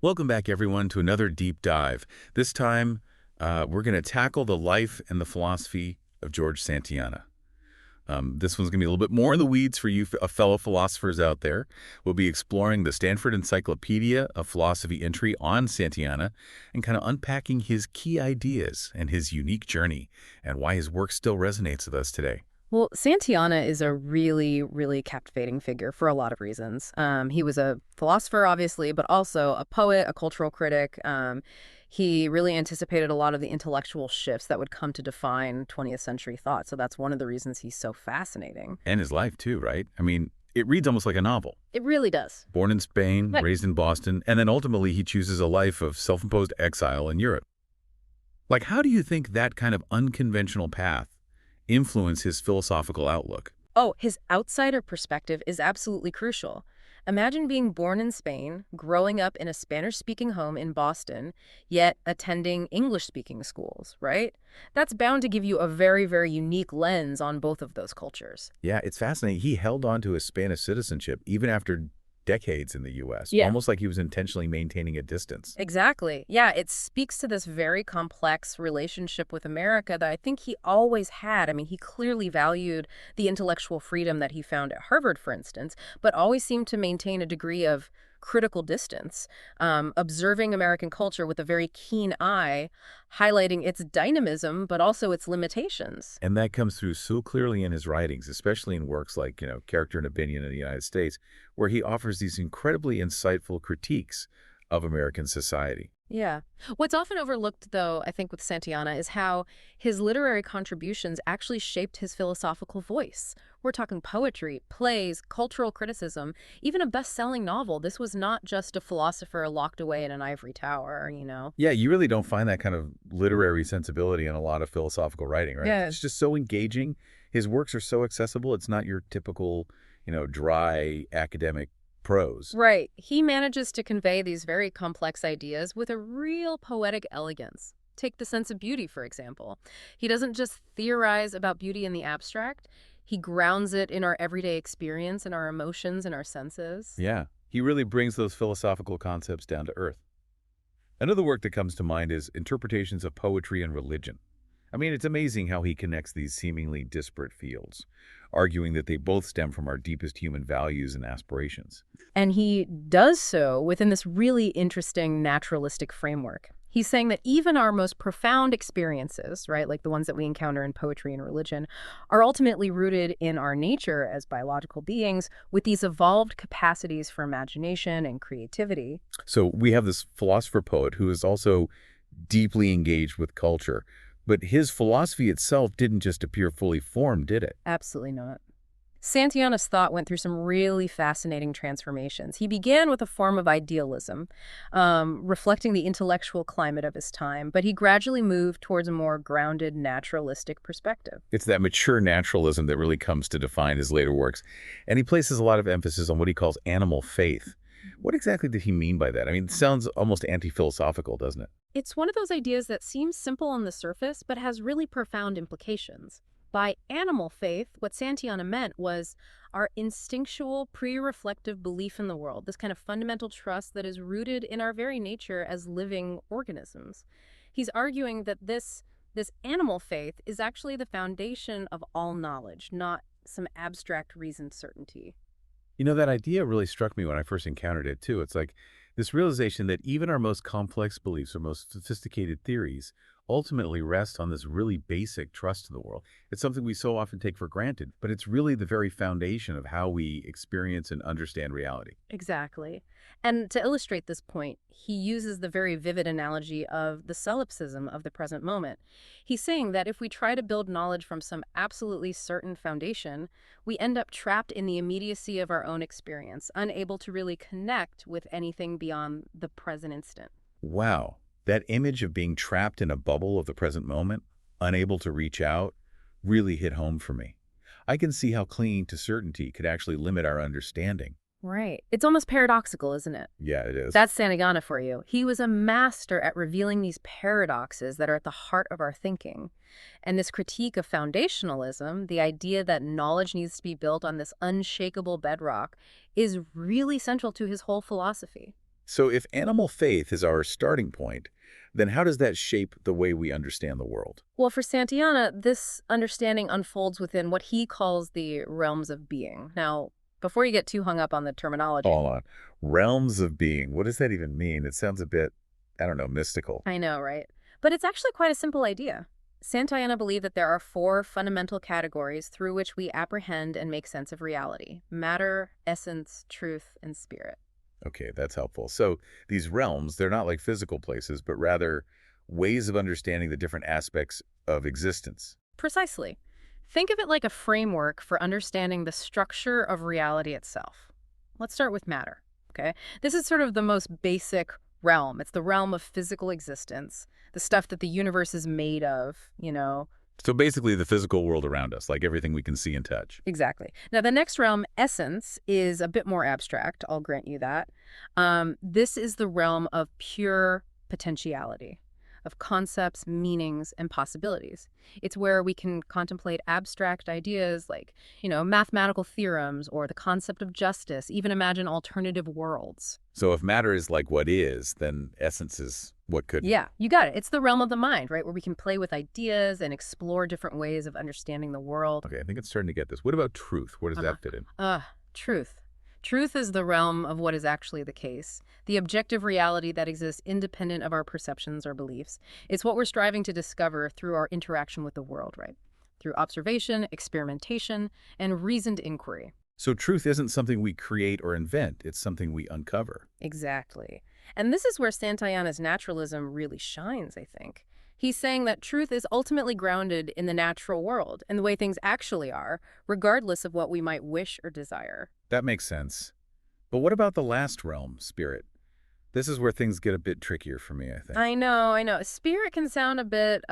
Welcome back, everyone, to another deep dive. This time, we're going to tackle the life and the philosophy of George Santayana. This one's going to be a little bit more in the weeds for you fellow philosophers out there. We'll be exploring the Stanford Encyclopedia of Philosophy entry on Santayana and kind of unpacking his key ideas and his unique journey and why his work still resonates with us today. Well, Santayana is a really, really captivating figure for a lot of reasons. He was a philosopher, obviously, but also a poet, a cultural critic. He really anticipated a lot of the intellectual shifts that would come to define 20th century thought. So that's one of the reasons he's so fascinating. And his life, too, right? I mean, it reads almost like a novel. It really does. Born in Spain, Right. raised in Boston, and then ultimately he chooses a life of self-imposed exile in Europe. Like, how do you think that kind of unconventional path influence his philosophical outlook? Oh, his outsider perspective is absolutely crucial. Imagine being born in Spain, growing up in a Spanish-speaking home in Boston, yet attending English-speaking schools, right? That's bound to give you a very, very unique lens on both of those cultures. Yeah, it's fascinating. He held on to his Spanish citizenship even after decades in the U.S., Yeah. almost like he was intentionally maintaining a distance. Exactly. Yeah, it speaks to this very complex relationship with America that I think he always had. I mean, he clearly valued the intellectual freedom that he found at Harvard, for instance, but always seemed to maintain a degree of critical distance, observing American culture with a very keen eye, highlighting its dynamism, but also its limitations. And that comes through so clearly in his writings, especially in works like, Character and Opinion in the United States, where he offers these incredibly insightful critiques of American society. Yeah. What's often overlooked, though, I think, with Santayana is how his literary contributions actually shaped his philosophical voice. We're talking poetry, plays, cultural criticism, even a best-selling novel. This was not just a philosopher locked away in an ivory tower. Yeah, you really don't find that kind of literary sensibility in a lot of philosophical writing, right? Yeah. It's just so engaging. His works are so accessible. It's not your typical, dry academic prose. Right. He manages to convey these very complex ideas with a real poetic elegance. Take the sense of beauty, for example. He doesn't just theorize about beauty in the abstract. He grounds it in our everyday experience, in our emotions, and our senses. Yeah, he really brings those philosophical concepts down to earth. Another work that comes to mind is Interpretations of Poetry and Religion. I mean, it's amazing how he connects these seemingly disparate fields, arguing that they both stem from our deepest human values and aspirations. And he does so within this really interesting naturalistic framework. He's saying that even our most profound experiences, right, like the ones that we encounter in poetry and religion, are ultimately rooted in our nature as biological beings with these evolved capacities for imagination and creativity. So we have this philosopher poet who is also deeply engaged with culture, but his philosophy itself didn't just appear fully formed, did it? Absolutely not. Santayana's thought went through some really fascinating transformations. He began with a form of idealism, reflecting the intellectual climate of his time, but he gradually moved towards a more grounded, naturalistic perspective. It's that mature naturalism that really comes to define his later works. And he places a lot of emphasis on what he calls animal faith. What exactly did he mean by that? I mean, it sounds almost anti-philosophical, doesn't it? It's one of those ideas that seems simple on the surface, but has really profound implications. By animal faith, what Santayana meant was our instinctual, pre-reflective belief in the world, this kind of fundamental trust that is rooted in our very nature as living organisms. He's arguing that this animal faith is actually the foundation of all knowledge, not some abstract reasoned certainty. That idea really struck me when I first encountered it, too. It's like this realization that even our most complex beliefs or most sophisticated theories ultimately rest on this really basic trust in the world. It's something we so often take for granted, but it's really the very foundation of how we experience and understand reality. Exactly. And to illustrate this point, he uses the very vivid analogy of the solipsism of the present moment. He's saying that if we try to build knowledge from some absolutely certain foundation, we end up trapped in the immediacy of our own experience, unable to really connect with anything beyond the present instant. Wow. That image of being trapped in a bubble of the present moment, unable to reach out, really hit home for me. I can see how clinging to certainty could actually limit our understanding. Right. It's almost paradoxical, isn't it? Yeah, it is. That's Santayana for you. He was a master at revealing these paradoxes that are at the heart of our thinking. And this critique of foundationalism, the idea that knowledge needs to be built on this unshakable bedrock, is really central to his whole philosophy. So if animal faith is our starting point, then how does that shape the way we understand the world? Well, for Santayana, this understanding unfolds within what he calls the realms of being. Now, before you get too hung up on the terminology, Hold on. Realms of being. What does that even mean? It sounds a bit, I don't know, mystical. I know, right? But it's actually quite a simple idea. Santayana believed that there are four fundamental categories through which we apprehend and make sense of reality: matter, essence, truth, and spirit. Okay, that's helpful. So these realms, they're not like physical places, but rather ways of understanding the different aspects of existence. Precisely. Think of it like a framework for understanding the structure of reality itself. Let's start with matter, okay? This is sort of the most basic realm. It's the realm of physical existence, the stuff that the universe is made of. So basically the physical world around us, like everything we can see and touch. Exactly. Now, the next realm, essence, is a bit more abstract. I'll grant you that. This is the realm of pure potentiality, of concepts, meanings, and possibilities. It's where we can contemplate abstract ideas like mathematical theorems or the concept of justice, even imagine alternative worlds. So if matter is like what is, then essence is what could. Yeah, you got it. It's the realm of the mind, right? Where we can play with ideas and explore different ways of understanding the world. Okay, I think it's starting to get this. What about truth? Where does Uh-huh. that fit in? Truth. Truth is the realm of what is actually the case, the objective reality that exists independent of our perceptions or beliefs. It's what we're striving to discover through our interaction with the world, right? Through observation, experimentation, and reasoned inquiry. So truth isn't something we create or invent. It's something we uncover. Exactly. And this is where Santayana's naturalism really shines, I think. He's saying that truth is ultimately grounded in the natural world and the way things actually are, regardless of what we might wish or desire. That makes sense. But what about the last realm, spirit? This is where things get a bit trickier for me, I think. I know, I know. Spirit can sound a bit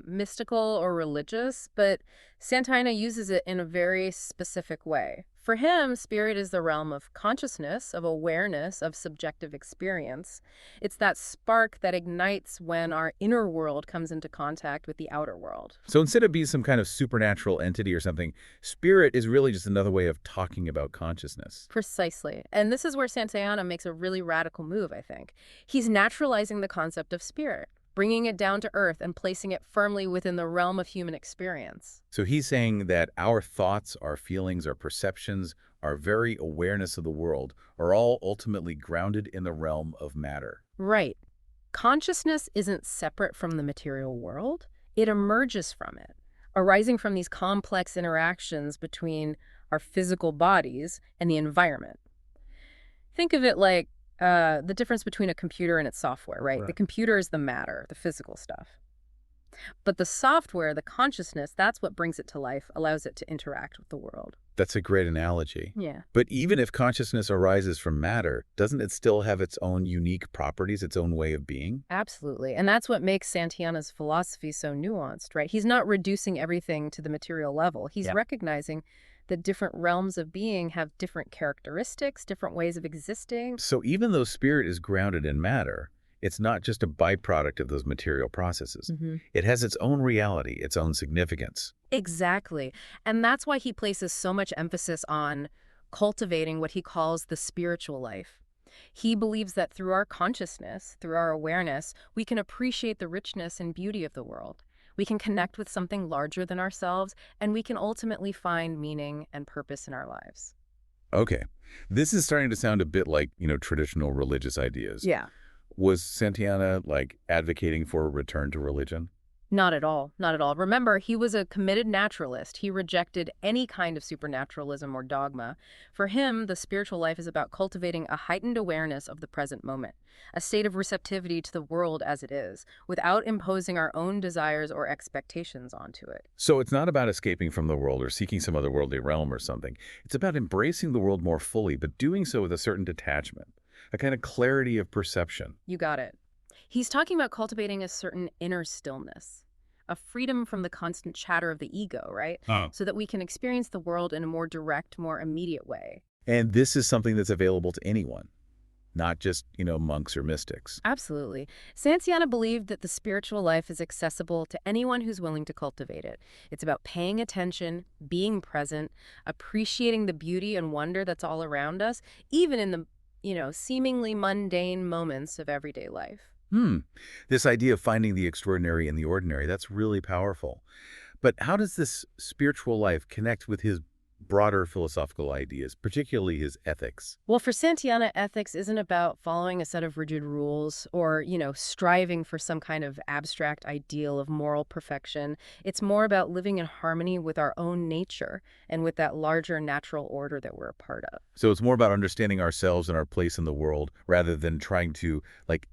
mystical or religious, but Santayana uses it in a very specific way. For him, spirit is the realm of consciousness, of awareness, of subjective experience. It's that spark that ignites when our inner world comes into contact with the outer world. So instead of being some kind of supernatural entity or something, spirit is really just another way of talking about consciousness. Precisely. And this is where Santayana makes a really radical move, I think. He's naturalizing the concept of spirit, bringing it down to earth and placing it firmly within the realm of human experience. So he's saying that our thoughts, our feelings, our perceptions, our very awareness of the world are all ultimately grounded in the realm of matter. Right. Consciousness isn't separate from the material world. It emerges from it, arising from these complex interactions between our physical bodies and the environment. Think of it like the difference between a computer and its software, right? The Right. computer is the matter, the physical stuff. But the software, the consciousness, that's what brings it to life, allows it to interact with the world. That's a great analogy. Yeah. But even if consciousness arises from matter, doesn't it still have its own unique properties, its own way of being? Absolutely. And that's what makes Santayana's philosophy so nuanced, right? He's not reducing everything to the material level. He's Yeah. recognizing that different realms of being have different characteristics, different ways of existing. So even though spirit is grounded in matter, it's not just a byproduct of those material processes. It has its own reality, its own significance. Exactly. And that's why he places so much emphasis on cultivating what he calls the spiritual life. He believes that through our consciousness, through our awareness, we can appreciate the richness and beauty of the world. We can connect with something larger than ourselves, and we can ultimately find meaning and purpose in our lives. Okay, this is starting to sound a bit like, traditional religious ideas. Yeah. Was Santayana, advocating for a return to religion? Not at all. Not at all. Remember, he was a committed naturalist. He rejected any kind of supernaturalism or dogma. For him, the spiritual life is about cultivating a heightened awareness of the present moment, a state of receptivity to the world as it is, without imposing our own desires or expectations onto it. So it's not about escaping from the world or seeking some other worldly realm or something. It's about embracing the world more fully, but doing so with a certain detachment, a kind of clarity of perception. You got it. He's talking about cultivating a certain inner stillness, a freedom from the constant chatter of the ego, right? Oh. So that we can experience the world in a more direct, more immediate way. And this is something that's available to anyone, not just, monks or mystics. Absolutely. Santayana believed that the spiritual life is accessible to anyone who's willing to cultivate it. It's about paying attention, being present, appreciating the beauty and wonder that's all around us, even in the seemingly mundane moments of everyday life. Hmm. This idea of finding the extraordinary in the ordinary, that's really powerful. But how does this spiritual life connect with his broader philosophical ideas, particularly his ethics? Well, for Santayana, ethics isn't about following a set of rigid rules or, striving for some kind of abstract ideal of moral perfection. It's more about living in harmony with our own nature and with that larger natural order that we're a part of. So it's more about understanding ourselves and our place in the world rather than trying to, like,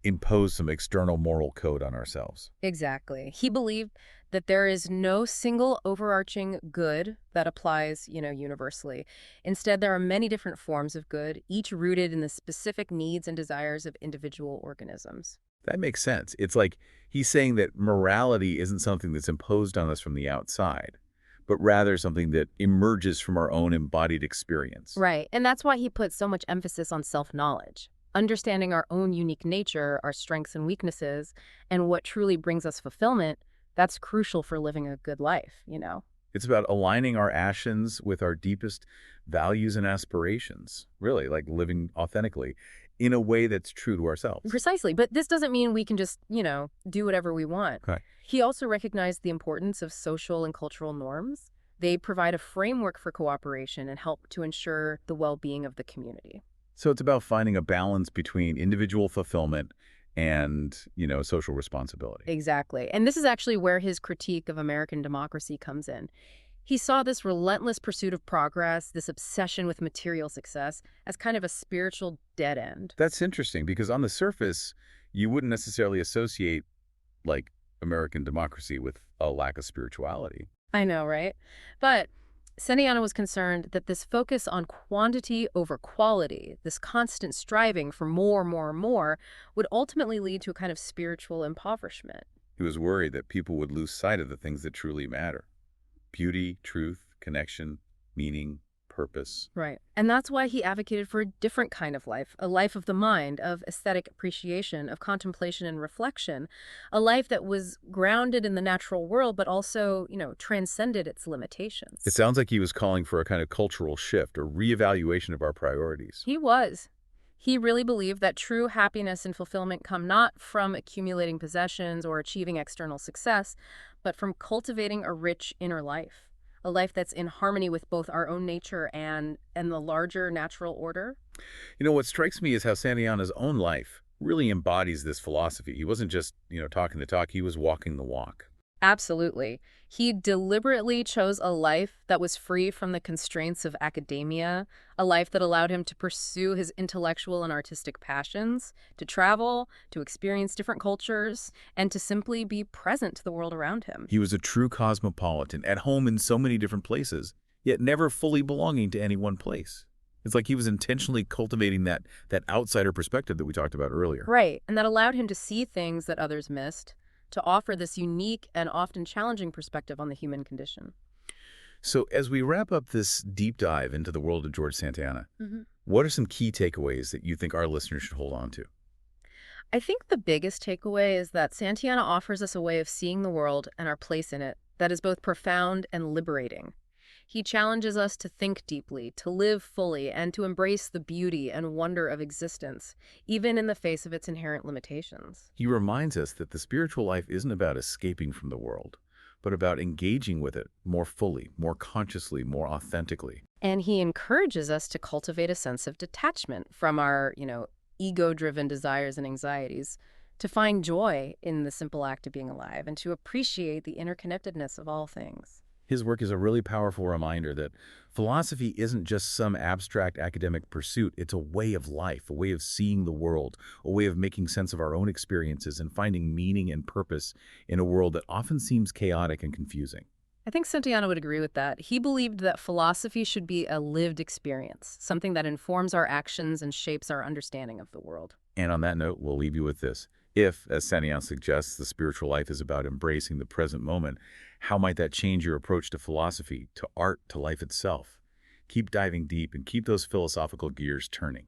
impose some external moral code on ourselves. Exactly. He believed that there is no single overarching good that applies, universally. Instead, there are many different forms of good, each rooted in the specific needs and desires of individual organisms. That makes sense. It's like he's saying that morality isn't something that's imposed on us from the outside, but rather something that emerges from our own embodied experience. Right. And that's why he put so much emphasis on self-knowledge. Understanding our own unique nature, our strengths and weaknesses, and what truly brings us fulfillment, that's crucial for living a good life. It's about aligning our actions with our deepest values and aspirations, really, like living authentically in a way that's true to ourselves. Precisely. But this doesn't mean we can just, do whatever we want. Okay. He also recognized the importance of social and cultural norms. They provide a framework for cooperation and help to ensure the well-being of the community. So it's about finding a balance between individual fulfillment and, social responsibility. Exactly. And this is actually where his critique of American democracy comes in. He saw this relentless pursuit of progress, this obsession with material success, as kind of a spiritual dead end. That's interesting because on the surface, you wouldn't necessarily associate like American democracy with a lack of spirituality. I know, right? But Santayana was concerned that this focus on quantity over quality, this constant striving for more, more, more, would ultimately lead to a kind of spiritual impoverishment. He was worried that people would lose sight of the things that truly matter: beauty, truth, connection, meaning, purpose. Right. And that's why he advocated for a different kind of life, a life of the mind, of aesthetic appreciation, of contemplation and reflection, a life that was grounded in the natural world, but also, transcended its It limitations. sounds like he was calling for a kind of cultural shift or reevaluation of our priorities. He was. He really believed that true happiness and fulfillment come not from accumulating possessions or achieving external success, but from cultivating a rich inner life, a life that's in harmony with both our own nature and the larger natural order. What strikes me is how Santayana's own life really embodies this philosophy. He wasn't just, talking the talk, he was walking the walk. Absolutely. He deliberately chose a life that was free from the constraints of academia, a life that allowed him to pursue his intellectual and artistic passions, to travel, to experience different cultures, and to simply be present to the world around him. He was a true cosmopolitan, at home in so many different places, yet never fully belonging to any one place. It's like he was intentionally cultivating that outsider perspective that we talked about earlier. Right, and that allowed him to see things that others missed, to offer this unique and often challenging perspective on the human condition. So as we wrap up this deep dive into the world of George Santayana, what are some key takeaways that you think our listeners should hold on to? I think the biggest takeaway is that Santayana offers us a way of seeing the world and our place in it that is both profound and liberating. He challenges us to think deeply, to live fully, and to embrace the beauty and wonder of existence, even in the face of its inherent limitations. He reminds us that the spiritual life isn't about escaping from the world, but about engaging with it more fully, more consciously, more authentically. And he encourages us to cultivate a sense of detachment from our, ego-driven desires and anxieties, to find joy in the simple act of being alive, and to appreciate the interconnectedness of all things. His work is a really powerful reminder that philosophy isn't just some abstract academic pursuit. It's a way of life, a way of seeing the world, a way of making sense of our own experiences and finding meaning and purpose in a world that often seems chaotic and confusing. I think Santayana would agree with that. He believed that philosophy should be a lived experience, something that informs our actions and shapes our understanding of the world. And on that note, we'll leave you with this. If, as Santayana suggests, the spiritual life is about embracing the present moment, how might that change your approach to philosophy, to art, to life itself? Keep diving deep and keep those philosophical gears turning.